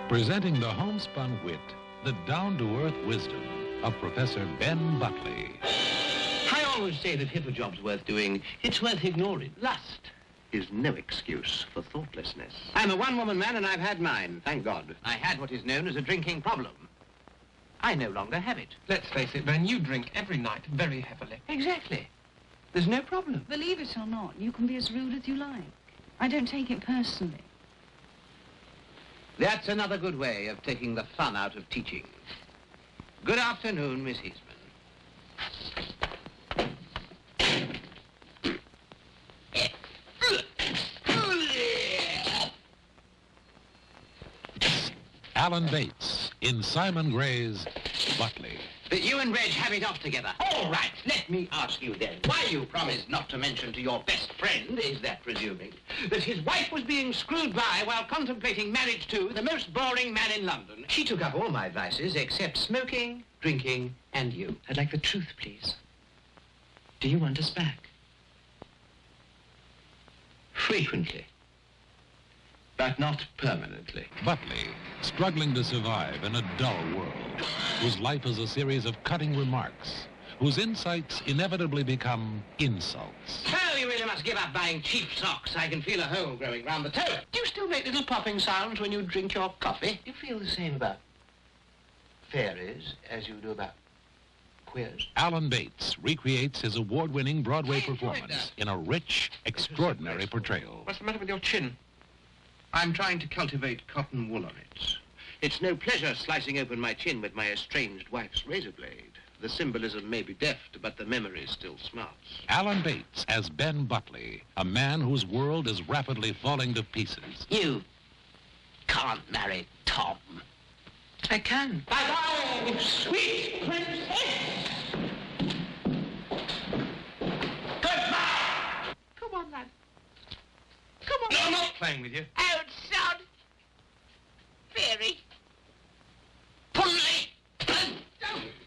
Presenting the homespun wit, the down-to-earth wisdom of Professor Ben Butley. I always say that if a job's worth doing, it's worth ignoring. Lust is no excuse for thoughtlessness. I'm a one-woman man and I've had mine, thank God. I had what is known as a drinking problem. I no longer have it. Let's face it, Ben, you drink every night very heavily. Exactly. There's no problem. Believe it or not, you can be as rude as you like. I don't take it personally. That's another good way of taking the fun out of teaching. Good afternoon, Miss Eastman. Alan Bates in Simon Gray's Butley. That you and Reg have it off together. All right, let me ask you then, why you promised not to mention to your best friend, is that presuming, that his wife was being screwed by while contemplating marriage to the most boring man in London? She took up all my vices except smoking, drinking, and you. I'd like the truth, please. Do you want us back? Frequently. But not permanently. Butley, struggling to survive in a dull world, whose life is a series of cutting remarks, whose insights inevitably become insults. Oh, you really must give up buying cheap socks. I can feel a hole growing round the toe. Do you still make little popping sounds when you drink your coffee? You feel the same about fairies as you do about queers? Alan Bates recreates his award-winning Broadway performance in a rich, extraordinary portrayal. What's the matter with your chin? I'm trying to cultivate cotton wool on it. It's no pleasure slicing open my chin with my estranged wife's razor blade. The symbolism may be deft, but the memory still smarts. Alan Bates as Ben Butley, a man whose world is rapidly falling to pieces. You can't marry Tom. I can. Bye-bye, sweet princess! Goodbye! Come on, lad. Come on. No, I'm not playing with you. Oh, sod. Fairy. Pulley!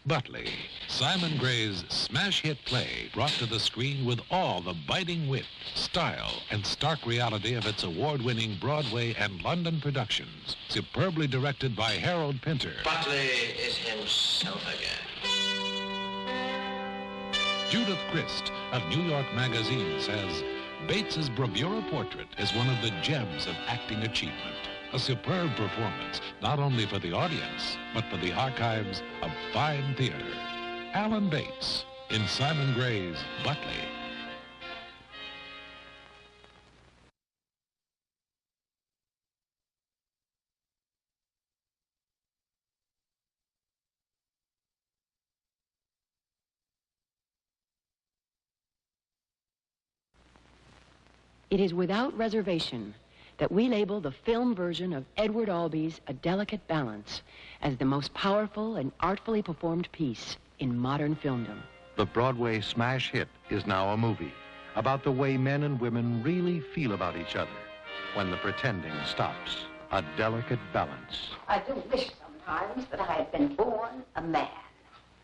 Butley, Simon Gray's smash hit play brought to the screen with all the biting wit, style, and stark reality of its award-winning Broadway and London productions, superbly directed by Harold Pinter. Butley is himself again. Judith Christ of New York Magazine says, Bates's bravura portrait is one of the gems of acting achievement. A superb performance, not only for the audience, but for the archives of fine theater. Alan Bates in Simon Gray's Butley. It is without reservation that we label the film version of Edward Albee's A Delicate Balance as the most powerful and artfully performed piece in modern filmdom. The Broadway smash hit is now a movie about the way men and women really feel about each other when the pretending stops. A Delicate Balance. I do wish sometimes that I had been born a man.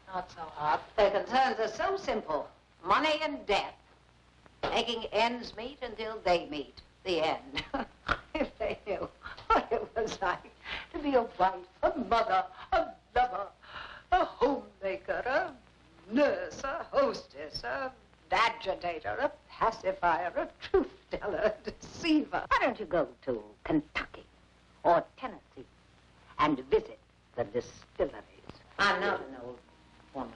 Not so hard. Their concerns are so simple. Money and death. Making ends meet until they meet. The end. If they knew what it was like to be a wife, a mother, a lover, a homemaker, a nurse, a hostess, a agitator, a pacifier, a truth-teller, a deceiver. Why don't you go to Kentucky or Tennessee and visit the distilleries? I'm not an old woman.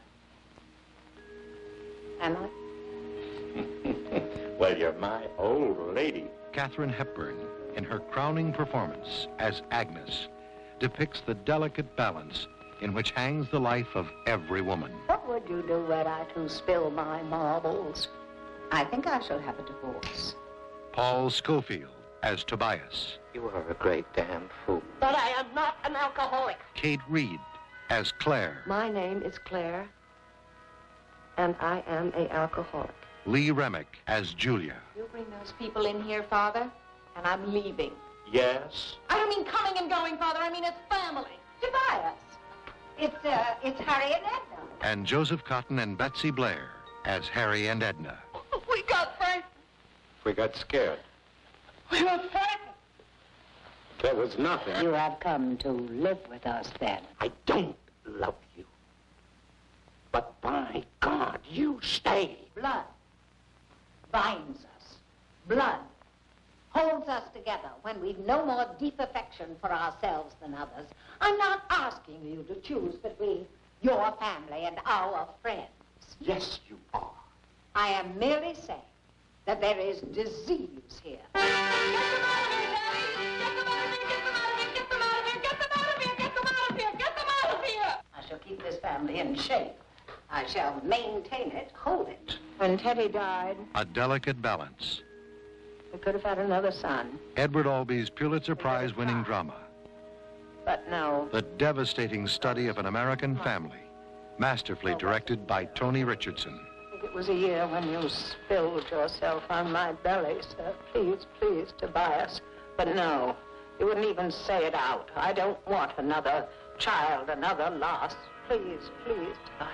Am I? Well, you're my old lady. Katharine Hepburn, in her crowning performance as Agnes, depicts the delicate balance in which hangs the life of every woman. What would you do were I to spill my marbles? I think I shall have a divorce. Paul Scofield as Tobias. You are a great damn fool. But I am not an alcoholic. Kate Reed as Claire. My name is Claire, and I am an alcoholic. Lee Remick as Julia. You bring those people in here, Father, and I'm leaving. Yes? I don't mean coming and going, Father. I mean it's family. Tobias. It's Harry and Edna. And Joseph Cotton and Betsy Blair as Harry and Edna. We got frightened. We got scared. We were frightened. There was nothing. You have come to live with us, then. I don't love you. But by God, you stay. Blood binds us. Blood holds us together when we've no more deep affection for ourselves than others. I'm not asking you to choose between your family and our friends. Yes, you are. I am merely saying that there is disease here. Get them out of here, Daddy! Get them out of here! Get them out of here! Get them out of here! Get them out of here! Get them out of here! I shall keep this family in shape. I shall maintain it, hold it. When Teddy died, A delicate balance. we could have had another son. Edward Albee's Pulitzer Prize-winning drama. But no. The devastating study of an American family. Masterfully directed by Tony Richardson. It was a year when you spilled yourself on my belly, sir. Please, please, Tobias. But no, you wouldn't even say it out. I don't want another child, another loss. Please, please, Tobias.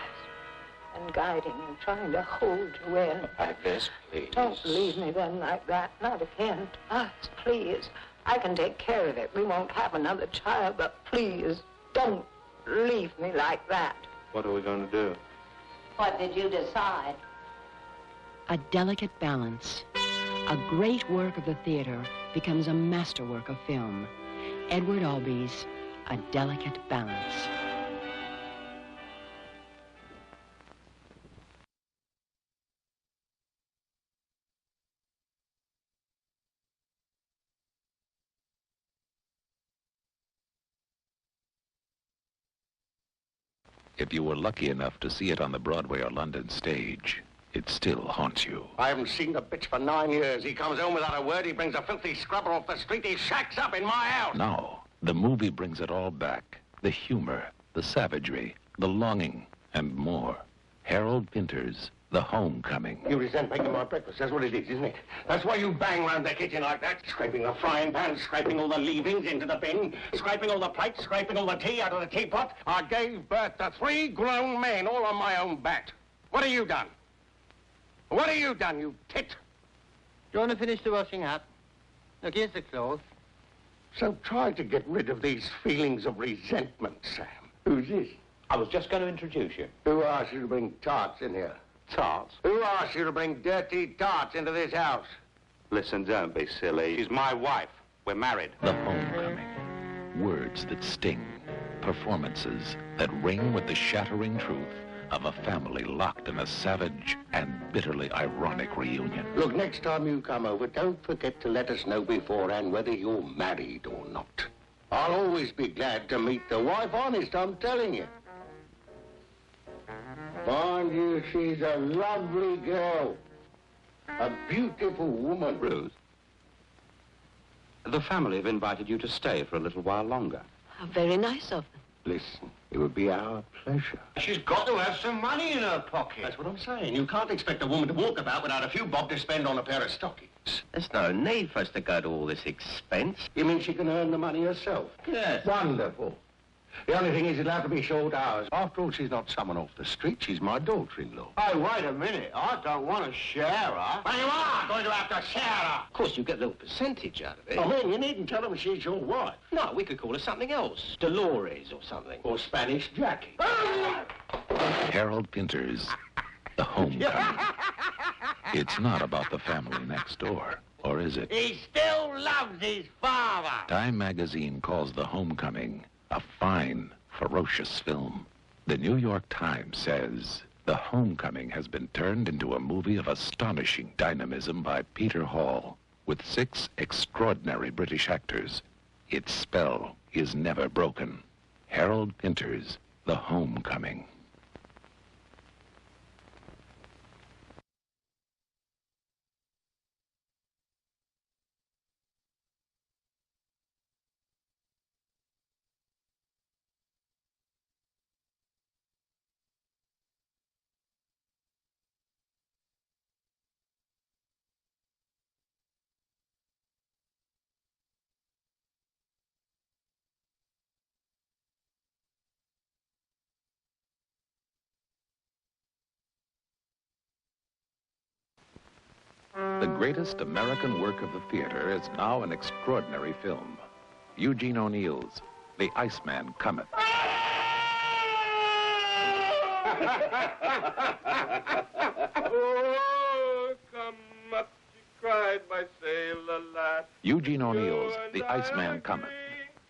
And guiding you, trying to hold you in. Agnes, please. Don't leave me then like that. Not again, Tobias, please. I can take care of it. We won't have another child, but please, don't leave me like that. What are we going to do? What did you decide? A delicate balance. A great work of the theater becomes a masterwork of film. Edward Albee's A Delicate Balance. If you were lucky enough to see it on the Broadway or London stage, it still haunts you. I haven't seen the bitch for 9 years. He comes home without a word. He brings a filthy scrubber off the street. He shacks up in my house. Now, the movie brings it all back. The humor, the savagery, the longing, and more. Harold Pinter's The Homecoming. You resent making my breakfast. That's what it is, isn't it? That's why you bang around the kitchen like that, scraping the frying pan, scraping all the leavings into the bin, scraping all the plates, scraping all the tea out of the teapot. I gave birth to 3 grown men, all on my own bat. What have you done? What have you done, you tit? Do you want to finish the washing up? Look, here's the cloth. So try to get rid of these feelings of resentment, Sam. Who's this? I was just going to introduce you. Who asked you to bring tarts in here? Tarts? Who asked you to bring dirty tarts into this house? Listen, don't be silly. She's my wife. We're married. The Homecoming. Words that sting. Performances that ring with the shattering truth of a family locked in a savage and bitterly ironic reunion. Look, next time you come over, don't forget to let us know beforehand whether you're married or not. I'll always be glad to meet the wife, honest, I'm telling you. Mind you, she's a lovely girl. A beautiful woman. Ruth, the family have invited you to stay for a little while longer. How very nice of them. Listen, it would be our pleasure. She's got to have some money in her pocket. That's what I'm saying. You can't expect a woman to walk about without a few bob to spend on a pair of stockings. There's no need for us to go to all this expense. You mean she can earn the money herself? Yes. Wonderful. The only thing is it'll have to be short hours. After all, she's not someone off the street. She's my daughter-in-law. Oh, wait a minute. I don't want to share her. Well, you are going to have to share her. Of course, you get a little percentage out of it. I mean, you needn't tell her she's your wife. No, we could call her something else. Dolores or something. Or Spanish Jackie. Harold Pinter's The Homecoming. It's not about the family next door, or is it? He still loves his father. Time magazine calls The Homecoming a fine, ferocious film. The New York Times says The Homecoming has been turned into a movie of astonishing dynamism by Peter Hall, with 6 extraordinary British actors. Its spell is never broken. Harold Pinter's The Homecoming. The greatest American work of the theater is now an extraordinary film. Eugene O'Neill's The Iceman Cometh. Oh, come up, she cried, my sailor lad. Eugene O'Neill's The Iceman Cometh.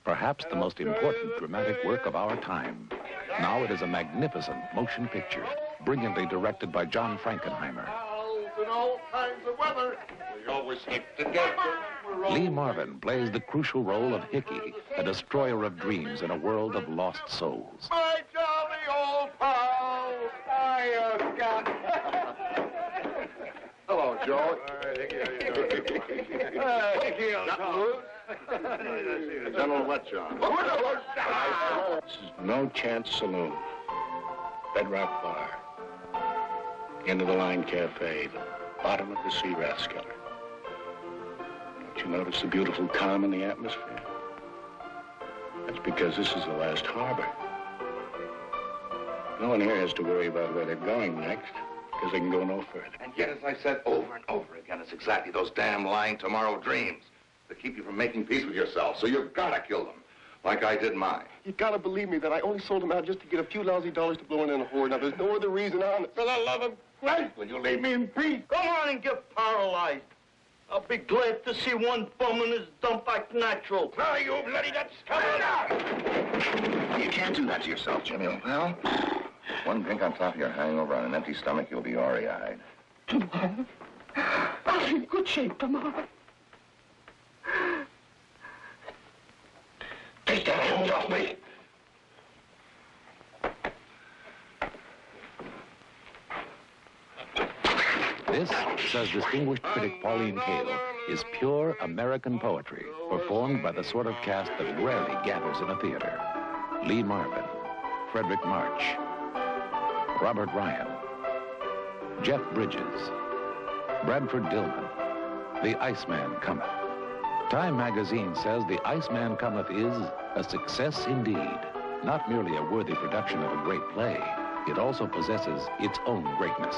Perhaps the most important dramatic work of our time. Now it is a magnificent motion picture, brilliantly directed by John Frankenheimer. In all kinds of weather, we always stick together. Lee Marvin plays the crucial role of Hickey, a destroyer of dreams in a world of lost souls. My jolly old pal, I got. Hello, Joe. Hickey, old pal. General Wetjohn. This is No Chance Saloon. Bedrock Bar. End of the line cafe. The bottom of the sea Rathskeller. Don't you notice the beautiful calm in the atmosphere? That's because this is the last harbor. No one here has to worry about where they're going next, because they can go no further. And yet, as I said over and over again, it's exactly those damn lying tomorrow dreams that keep you from making peace with yourself. So you've got to kill them, like I did mine. You gotta believe me that I only sold him out just to get a few lousy dollars to blow in a whore. Now, there's no other reason on it. For the love of Christ, will you leave me in peace? Go on and get paralyzed. I'll be glad to see one bum in his dump act natural. Now, you bloody nuts, come on out! You can't do that to yourself, Jimmy, old pal. One drink on top of your hangover on an empty stomach, you'll be awry-eyed. Tomorrow? I'll be in good shape tomorrow. Take that hand off me. This, says distinguished critic Pauline Kael, is pure American poetry, performed by the sort of cast that rarely gathers in a theater. Lee Marvin, Frederick March, Robert Ryan, Jeff Bridges, Bradford Dillman. The Iceman Cometh. Time magazine says The Iceman Cometh is a success indeed. Not merely a worthy production of a great play, it also possesses its own greatness.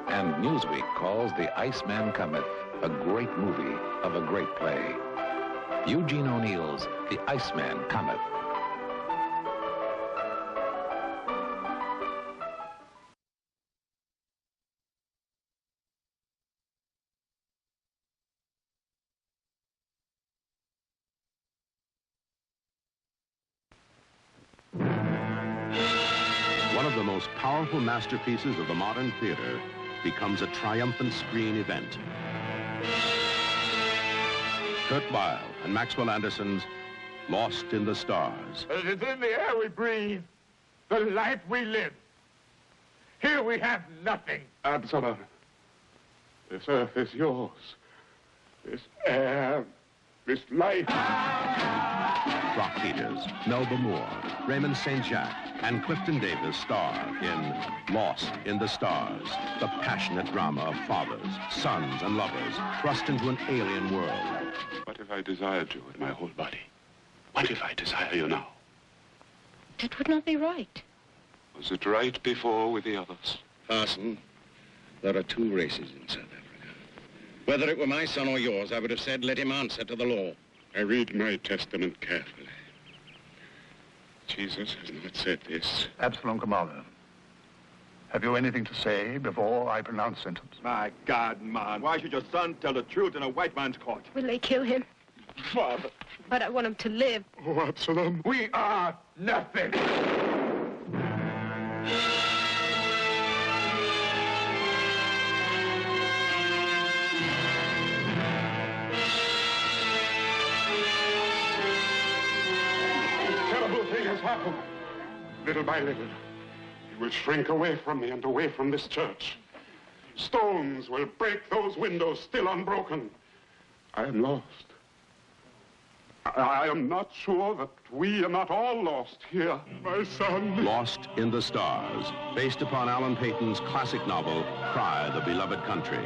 And Newsweek calls The Iceman Cometh a great movie of a great play. Eugene O'Neill's The Iceman Cometh. One of the most powerful masterpieces of the modern theater becomes a triumphant screen event. Kurt Weill and Maxwell Anderson's Lost in the Stars. It is in the air we breathe, the life we live. Here we have nothing. Absalom, this earth is yours. This air, this life. Brock Peters, Melba Moore, Raymond St. Jacques, and Clifton Davis star in Lost in the Stars, the passionate drama of fathers, sons, and lovers thrust into an alien world. What if I desired you with my whole body? What if I desire you now? That would not be right. Was it right before with the others? Parson, there are two races in South Africa. Whether it were my son or yours, I would have said, let him answer to the law. I read my testament carefully. Jesus has not said this. Absalom Kamala, have you anything to say before I pronounce sentence? My God, man, why should your son tell the truth in a white man's court? Will they kill him? Father. But I want him to live. Oh, Absalom, we are nothing. Has happened. Little by little, he will shrink away from me and away from this church. Stones will break those windows still unbroken. I am lost. I am not sure that we are not all lost here, my son. Lost in the Stars, based upon Alan Paton's classic novel, Cry, the Beloved Country.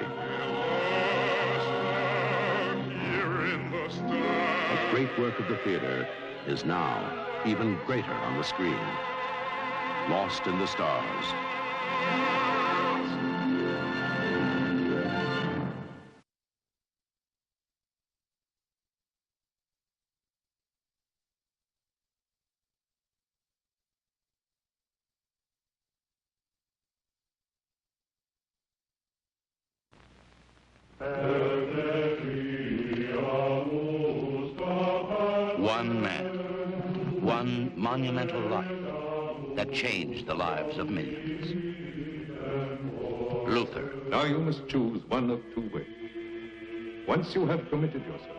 The great work of the theater is now even greater on the screen. Lost in the Stars. One man, one monumental life that changed the lives of millions. Luther. Now you must choose one of two ways. Once you have committed yourself,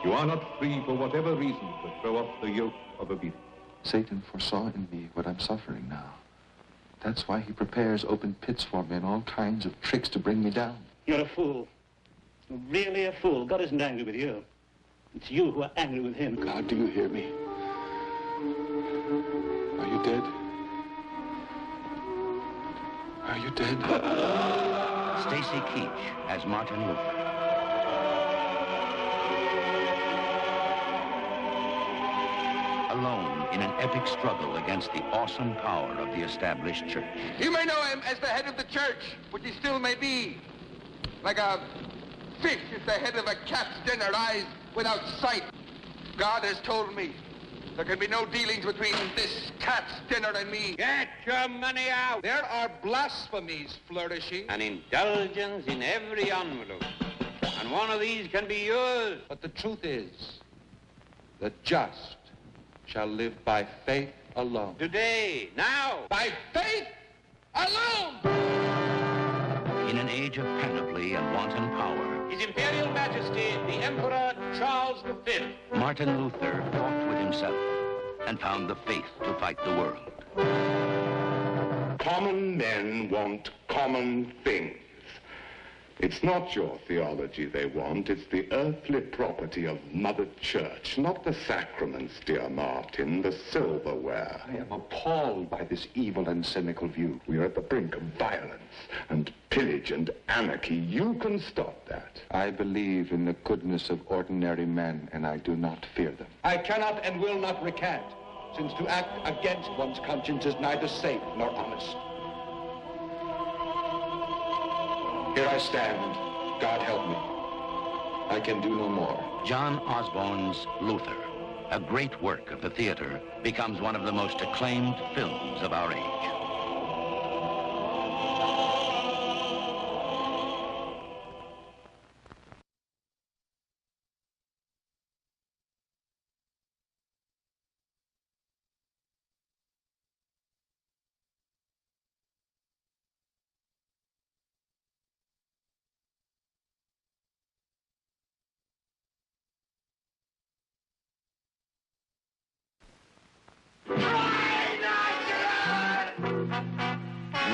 you are not free for whatever reason to throw off the yoke of obedience. Satan foresaw in me what I'm suffering now. That's why he prepares open pits for me and all kinds of tricks to bring me down. You're a fool. You're really a fool. God isn't angry with you. It's you who are angry with him. God, do you hear me? Are you dead? Are you dead? Stacy Keach as Martin Luther. Alone in an epic struggle against the awesome power of the established church. You may know him as the head of the church, which he still may be. Like a fish at the head of a cat's dinner, eyes without sight. God has told me there can be no dealings between this cat's dinner and me. Get your money out! There are blasphemies flourishing. An indulgence in every envelope. And one of these can be yours. But the truth is, the just shall live by faith alone. Today, now. By faith alone! In an age of panoply and wanton power, His Imperial Majesty, the Emperor Charles V. Martin Luther fought with himself and found the faith to fight the world. Common men want common things. It's not your theology they want, it's the earthly property of Mother Church, not the sacraments, dear Martin, the silverware. I am appalled by this evil and cynical view. We are at the brink of violence and pillage and anarchy. You can stop that. I believe in the goodness of ordinary men, and I do not fear them. I cannot and will not recant, since to act against one's conscience is neither safe nor honest. Here I stand. God help me. I can do no more. John Osborne's Luther, a great work of the theater, becomes one of the most acclaimed films of our age.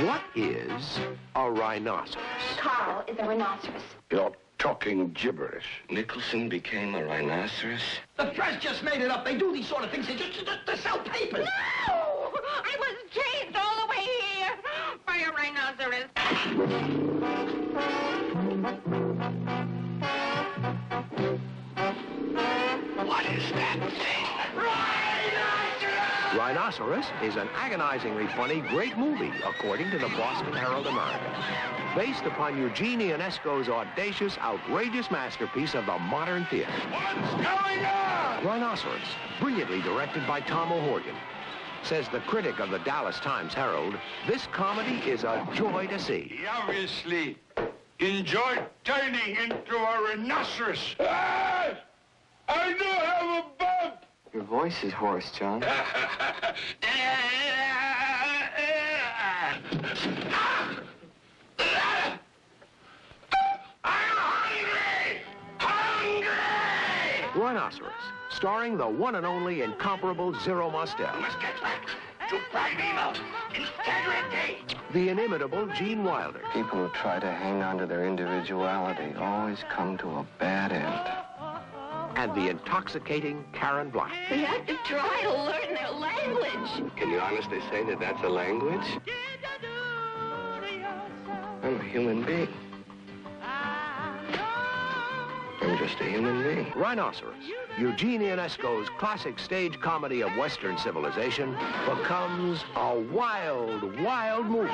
What is a rhinoceros? Carl is a rhinoceros. You're talking gibberish. Nicholson became a rhinoceros? The press just made it up. They do these sort of things to sell papers. No! I was chased all the way here by a rhinoceros. What is that thing? Rhinoceros is an agonizingly funny, great movie, according to the Boston Herald American. Based upon Eugene Ionesco's audacious, outrageous masterpiece of the modern theater. What's going on? Rhinoceros, brilliantly directed by Tom O'Horgan. Says the critic of the Dallas Times-Herald, this comedy is a joy to see. He obviously enjoyed turning into a rhinoceros. Ah! I do have a bump! Your voice is hoarse, John. Rhinoceros, starring the one and only incomparable Zero Mostel. Must get back to primeval integrity. The inimitable Gene Wilder. People who try to hang on to their individuality always come to a bad end. And the intoxicating Karen Black. We have to try to learn their language. Can you honestly say that that's a language? I'm a human being. I'm just a human being. Rhinoceros, Eugene Ionesco's classic stage comedy of Western civilization, becomes a wild, wild movie.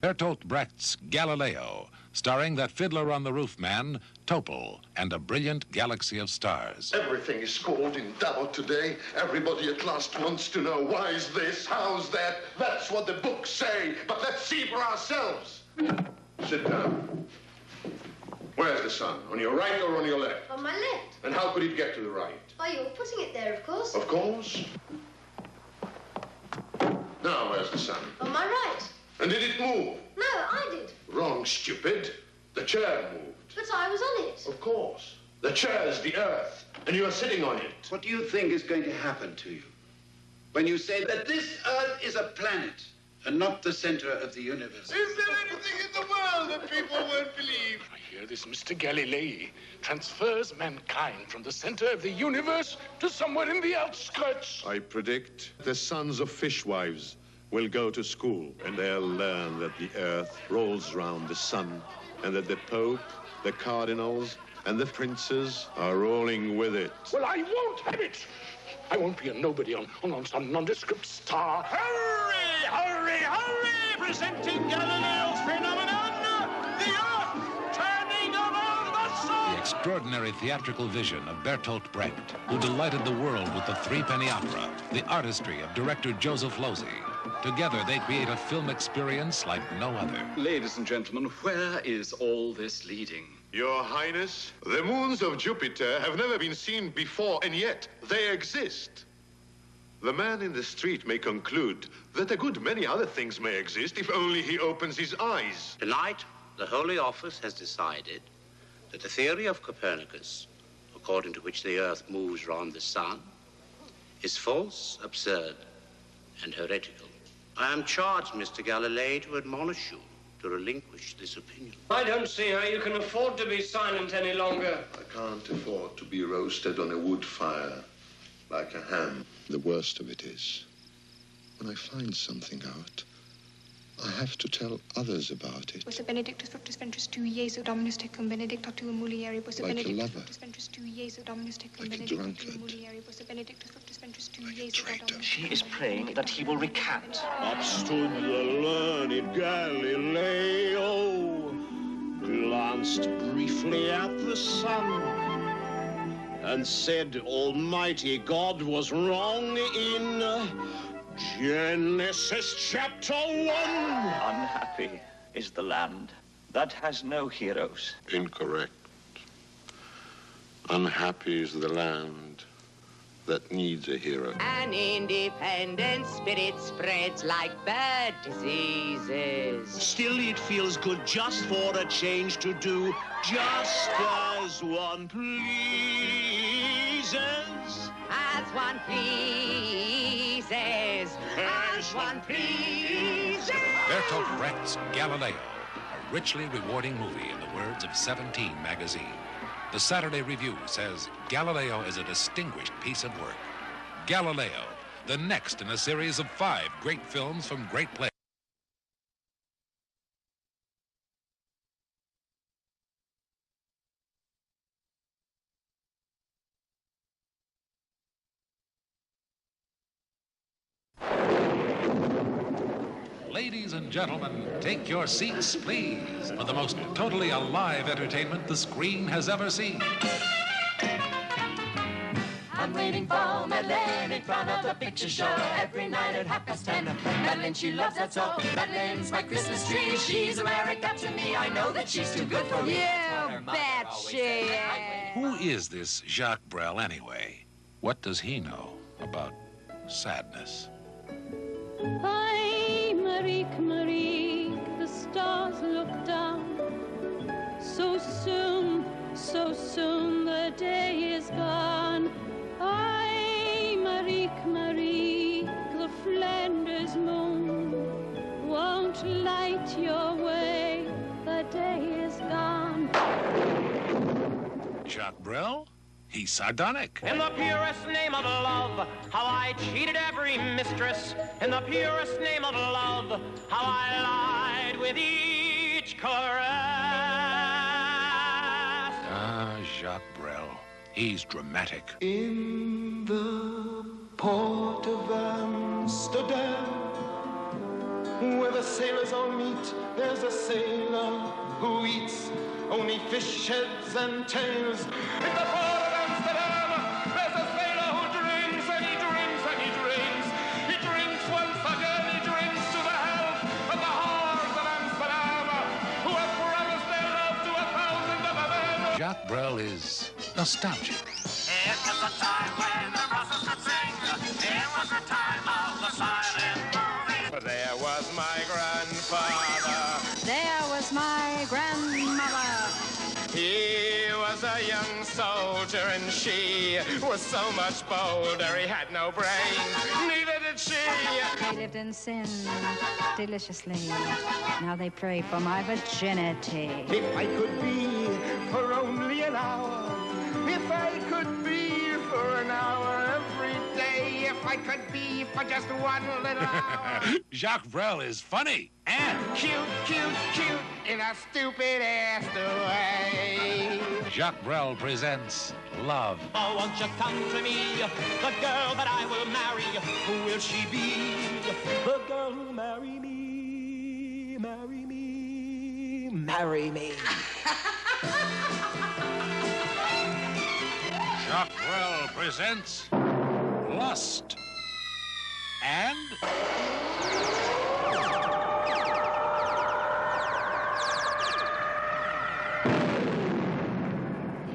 Bertolt Brecht's Galileo, starring that fiddler on the roof man, Topol, and a brilliant galaxy of stars. Everything is scored in doubt today. Everybody at last wants to know, why is this, how's that? That's what the books say, but let's see for ourselves. Sit down. Where's the sun? On your right or on your left? On my left. And how could it get to the right? By your putting it there, of course. Of course. Now, where's the sun? On my right. And did it move? No, I did. Wrong, stupid. The chair moved. But I was on it. Of course. The chair's the Earth, and you are sitting on it. What do you think is going to happen to you when you say that this Earth is a planet and not the center of the universe? Is there anything in the world that people won't believe? I hear this Mr. Galilei transfers mankind from the center of the universe to somewhere in the outskirts. I predict the sons of fishwives will go to school, and they'll learn that the Earth rolls round the sun, and that the Pope, the cardinals, and the princes are rolling with it. Well, I won't have it. I won't be a nobody on some nondescript star. Hurry, hurry, hurry! Presenting Galileo's phenomenon, the Earth turning around the sun! The extraordinary theatrical vision of Bertolt Brecht, who delighted the world with the Threepenny Opera, the artistry of director Joseph Losey. Together, they create a film experience like no other. Ladies and gentlemen, where is all this leading? Your Highness, the moons of Jupiter have never been seen before, and yet they exist. The man in the street may conclude that a good many other things may exist if only he opens his eyes. Tonight, the Holy Office has decided that the theory of Copernicus, according to which the Earth moves round the sun, is false, absurd, and heretical. I am charged, Mr. Galilei, to admonish you to relinquish this opinion. I don't see how you can afford to be silent any longer. I can't afford to be roasted on a wood fire like a ham. The worst of it is, when I find something out, I have to tell others about it. Posse benedictus fructus ventris tui, Jesu Dominus tecum, benedicta tu mulieri, posse Like a benedictus lover. fructus ventris tui, Jesu Dominus tecum, Like a benedicta tu drunkard. mulieri, posse benedictus fructus ventris tui, Jesu Dominus. She is praying that he will recant. Up stood the learned Galileo, glanced briefly at the sun, and said Almighty God was wrong in Genesis chapter 1. Unhappy is the land that has no heroes. Incorrect. Unhappy is the land that needs a hero. An independent spirit spreads like bad diseases. Still, it feels good just for a change to do just as one pleases. As one pleases. As one pleases. Bertolt Brecht's Galileo, a richly rewarding movie in the words of 17 magazine. The Saturday Review says Galileo is a distinguished piece of work. Galileo, the next in a series of 5 great films from great places. Ladies and gentlemen, take your seats, please, for the most totally alive entertainment the screen has ever seen. I'm waiting for Madeleine in front of the picture show every night at 10:30. Madeleine, she loves that soul. Madeleine's my Christmas tree. She's America to me. I know that she's too good for me. You bet she is. Who is this Jacques Brel anyway? What does he know about sadness? Ay, Marique, Marique, the stars look down. So soon the day is gone. Ay, Marique, Marique, the Flanders moon won't light your way. The day is gone. Jacques Brel? He's sardonic. In the purest name of love, how I cheated every mistress. In the purest name of love, how I lied with each caress. Ah, Jacques Brel. He's dramatic. In the port of Amsterdam, where the sailors all meet, there's a sailor who eats only fish heads and tails. In the port of Amsterdam, there's a sailor who drinks and he drinks and he drinks. He drinks once again, he drinks to the health of the whores of Amsterdam, who have promised their love to 1,000 of men. Jacques Brel is nostalgic. It was the time when the Russians could sing. It was the time of the silent movie. There was my grandfather. There was my grandmother. He was a young soldier and she was so much bolder. He had no brains, neither did she. They lived in sin deliciously. Now they pray for my virginity. If I could be for only an hour, if I could be for an hour every day, if I could be for just one little hour. Jacques Brel is funny and cute, cute, cute in a stupid ass way. Jacques Brel presents Love. Oh, won't you come to me, the girl that I will marry? Who will she be? The girl who'll marry me, marry me, marry me. Jacques Brel presents Lust and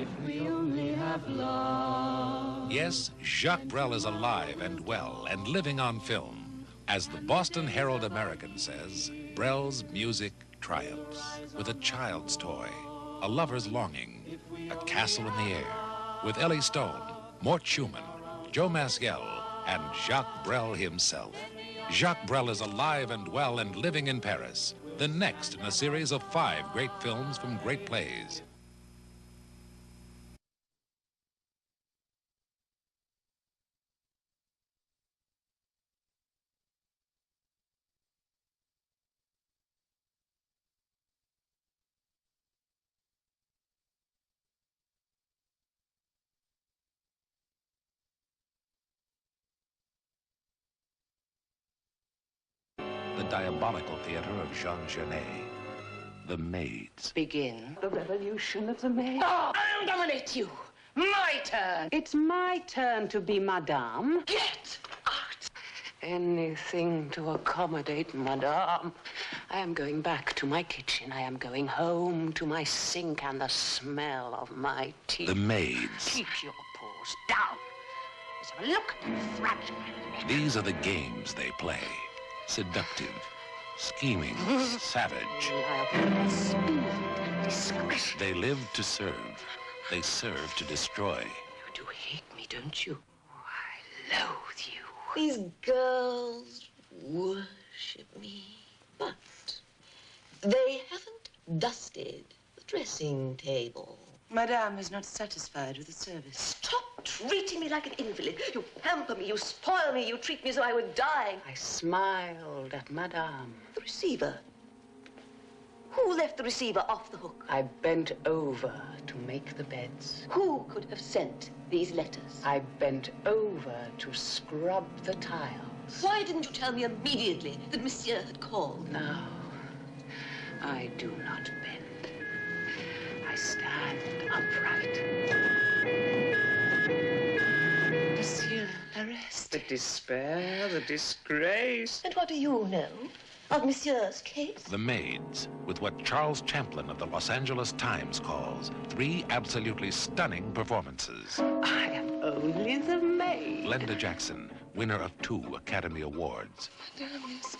If we only have love. yes, Jacques Brel is alive and well and living on film. As the Boston Herald American says, Brel's music triumphs with a child's toy, a lover's longing, a castle in the air, with Ellie Stone, Mort Schumann, Joe Maskell, and Jacques Brel himself. Jacques Brel is alive and well and living in Paris, the next in a series of 5 great films from great plays. The diabolical theater of Jean Genet, The Maids. Begin. The revolution of the maids. Oh, I'll dominate you. My turn. It's my turn to be Madame. Get out. Anything to accommodate Madame. I am going back to my kitchen. I am going home to my sink and the smell of my tea. The Maids. Keep your paws down. Let's have a look at the fragile. These are the games they play. Seductive, scheming, savage. They live to serve. They serve to destroy. You do hate me, don't you? Oh, I loathe you. These girls worship me, but they haven't dusted the dressing table. Madame is not satisfied with the service. Stop treating me like an invalid. You pamper me, you spoil me, you treat me as though I were dying. I smiled at Madame. The receiver. Who left the receiver off the hook? I bent over to make the beds. Who could have sent these letters? I bent over to scrub the tiles. Why didn't you tell me immediately that Monsieur had called? No, I do not bend. I stand upright. Monsieur Arrest. The despair, the disgrace. And what do you know of Monsieur's case? The Maids, with what Charles Champlin of the Los Angeles Times calls 3 absolutely stunning performances. I am only the maid. Glenda Jackson, winner of 2 Academy Awards. Madame is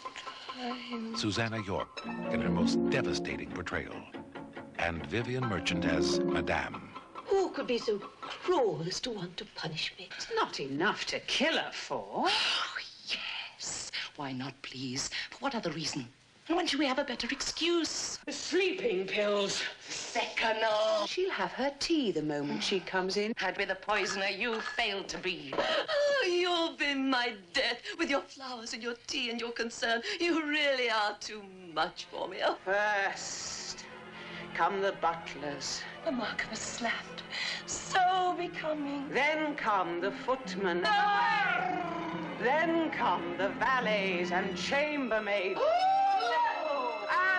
kind. Susanna York in her most devastating portrayal. And Vivian Merchant as Madame. Who could be so cruel as to want to punish me? It's not enough to kill her for. Oh, yes. Why not, please? For what other reason? When should we have a better excuse? The sleeping pills. Seconal. She'll have her tea the moment she comes in. Had with a poisoner you failed to be. Oh, you'll be my death with your flowers and your tea and your concern. You really are too much for me. Oh. First, come the butlers. The mark of a slander. So becoming. Then come the footmen. Then come the valets and chambermaids.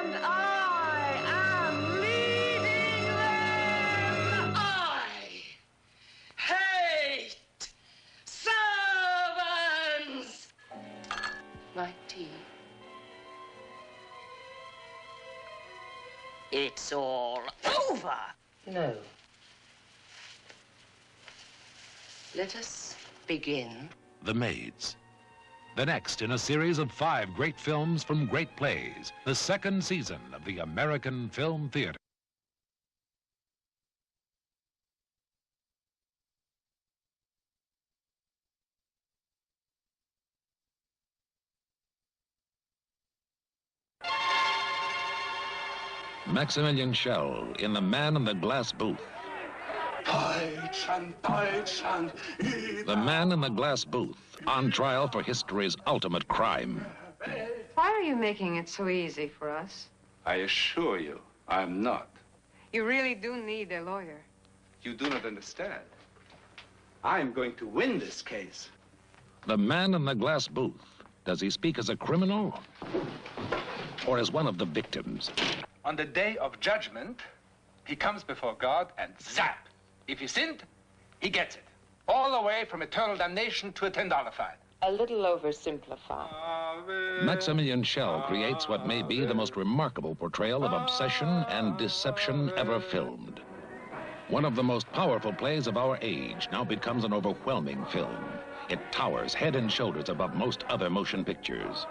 And I am leading them. I hate servants. My tea. It's all over. No. Let us begin. The Maids. The next in a series of 5 great films from great plays, the second season of the American Film Theater. Maximilian Schell in The Man in the Glass Booth. The Man in the Glass Booth, on trial for history's ultimate crime. Why are you making it so easy for us? I assure you, I'm not. You really do need a lawyer. You do not understand. I'm going to win this case. The Man in the Glass Booth. Does he speak as a criminal or as one of the victims? On the day of judgment, he comes before God and zap. If he sinned, he gets it. All the way from eternal damnation to a $10 fine. A little oversimplified. Maximilian Schell creates what may be the most remarkable portrayal of obsession and deception ever filmed. One of the most powerful plays of our age now becomes an overwhelming film. It towers head and shoulders above most other motion pictures.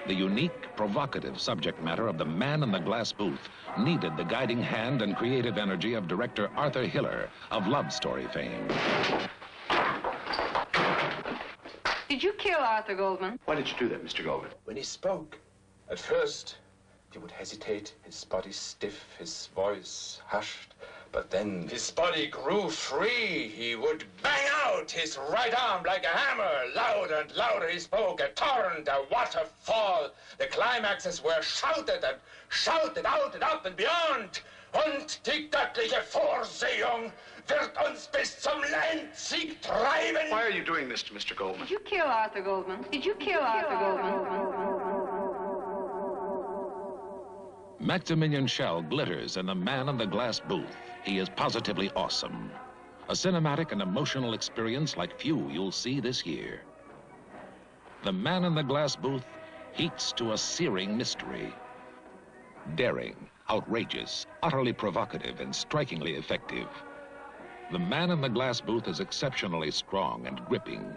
The unique, provocative subject matter of The Man in the Glass Booth needed the guiding hand and creative energy of director Arthur Hiller of Love Story fame. Did you kill Arthur Goldman? Why did you do that, Mr. Goldman? When he spoke, at first, he would hesitate, his body stiff, his voice hushed. But then his body grew free. He would bang out his right arm like a hammer. Louder and louder he spoke, a torrent, a waterfall. The climaxes were shouted and shouted out and up and beyond. Und die göttliche Vorsehung wird uns bis zum Landsieg treiben. Why are you doing this to Mr. Goldman? Did you kill Arthur Goldman? Did you kill Arthur Goldman? Maximilian Schell glitters in The Man in the Glass Booth. He is positively awesome. A cinematic and emotional experience like few you'll see this year. The Man in the Glass Booth heats to a searing mystery. Daring, outrageous, utterly provocative, and strikingly effective. The Man in the Glass Booth is exceptionally strong and gripping.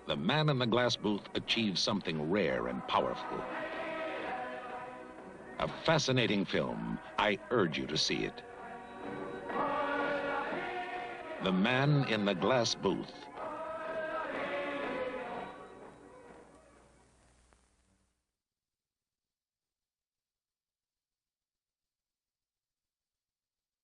The Man in the Glass Booth achieves something rare and powerful. A fascinating film. I urge you to see it. The Man in the Glass Booth.